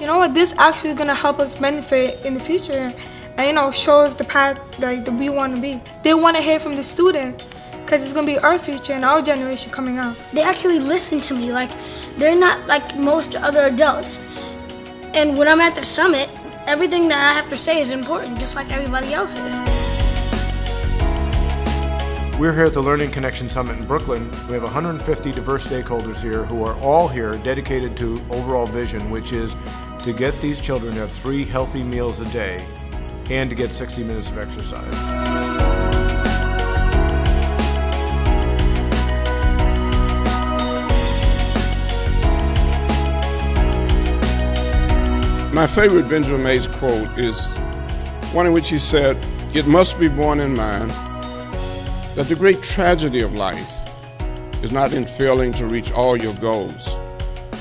you know what, this actually is going to help us benefit in the future and, you know, show us the path that we want to be. They want to hear from the student because it's going to be our future and our generation coming up. They actually listen to me. Like, they're not like most other adults. And when I'm at the summit, everything that I have to say is important, just like everybody else is. We're here at the Learning Connection Summit in Brooklyn. We have 150 diverse stakeholders here who are all here dedicated to overall vision, which is to get these children to have 3 healthy meals a day and to get 60 minutes of exercise. My favorite Benjamin May's quote is one in which he said, "It must be borne in mind that the great tragedy of life is not in failing to reach all your goals.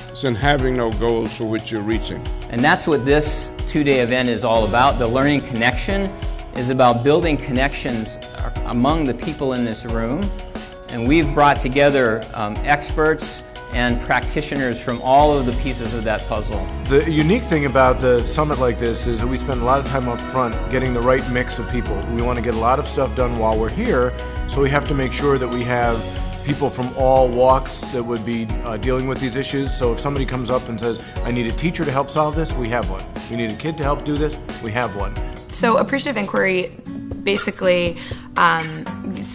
It's in having no goals for which you're reaching." And that's what this 2-day event is all about. The Learning Connection is about building connections among the people in this room. And we've brought together experts and practitioners from all of the pieces of that puzzle. The unique thing about the summit like this is that we spend a lot of time up front getting the right mix of people. We want to get a lot of stuff done while we're here, so we have to make sure that we have people from all walks that would be dealing with these issues. So if somebody comes up and says, "I need a teacher to help solve this," we have one. "We need a kid to help do this," we have one. So appreciative inquiry basically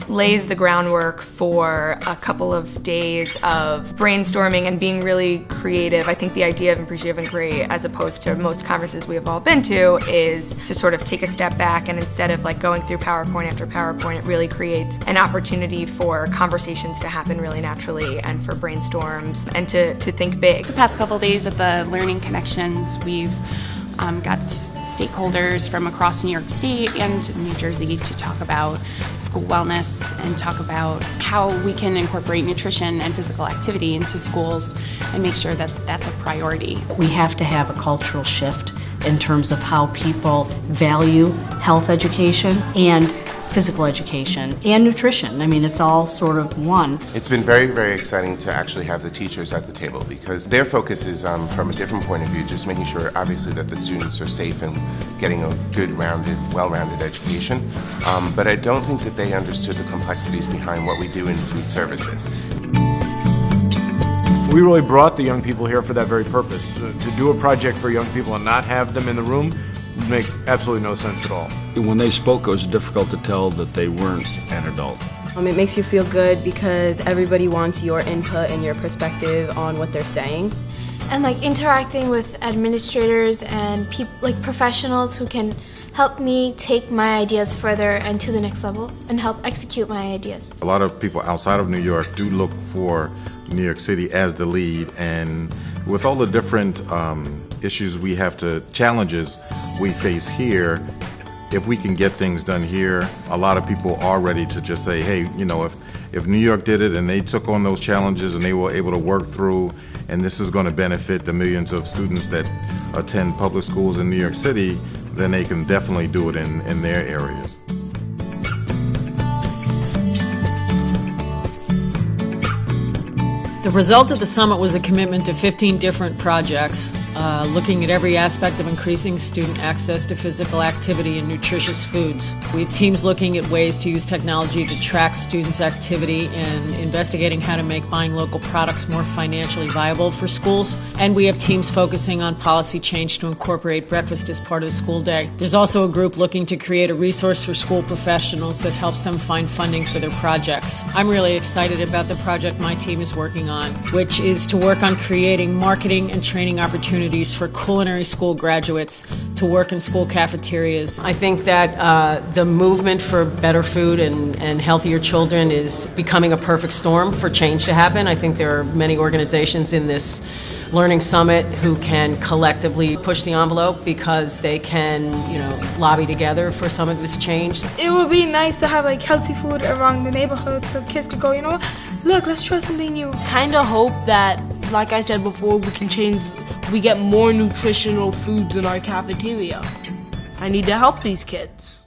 lays the groundwork for a couple of days of brainstorming and being really creative. I think the idea of appreciative inquiry, as opposed to most conferences we have all been to, is to sort of take a step back, and instead of like going through PowerPoint after PowerPoint, it really creates an opportunity for conversations to happen really naturally and for brainstorms and to think big. The past couple of days at the Learning Connections, we've got stakeholders from across New York State and New Jersey to talk about school wellness and talk about how we can incorporate nutrition and physical activity into schools and make sure that that's a priority. We have to have a cultural shift in terms of how people value health education and physical education and nutrition. I mean, it's all sort of one. It's been very, very exciting to actually have the teachers at the table because their focus is from a different point of view, just making sure obviously that the students are safe and getting a good, rounded, well-rounded education. But I don't think that they understood the complexities behind what we do in food services. We really brought the young people here for that very purpose. To do a project for young people and not have them in the room would make absolutely no sense at all. When they spoke, it was difficult to tell that they weren't an adult. It makes you feel good because everybody wants your input and your perspective on what they're saying. And like interacting with administrators and like professionals who can help me take my ideas further and to the next level and help execute my ideas. A lot of people outside of New York do look for New York City as the lead, and with all the different issues we have to, challenges we face here, if we can get things done here, a lot of people are ready to just say, hey, you know, if New York did it and they took on those challenges and they were able to work through, and this is going to benefit the millions of students that attend public schools in New York City, then they can definitely do it in their areas. The result of the summit was a commitment to 15 different projects, looking at every aspect of increasing student access to physical activity and nutritious foods. We have teams looking at ways to use technology to track students' activity and investigating how to make buying local products more financially viable for schools. And we have teams focusing on policy change to incorporate breakfast as part of the school day. There's also a group looking to create a resource for school professionals that helps them find funding for their projects. I'm really excited about the project my team is working on, which is to work on creating marketing and training opportunities for culinary school graduates to work in school cafeterias. I think that the movement for better food and healthier children is becoming a perfect storm for change to happen. I think there are many organizations in this Learning Summit who can collectively push the envelope because they can, lobby together for some of this change. It would be nice to have like healthy food around the neighborhood so kids could go, look, let's try something new. Kind of hope that, like I said before, we get more nutritional foods in our cafeteria. I need to help these kids.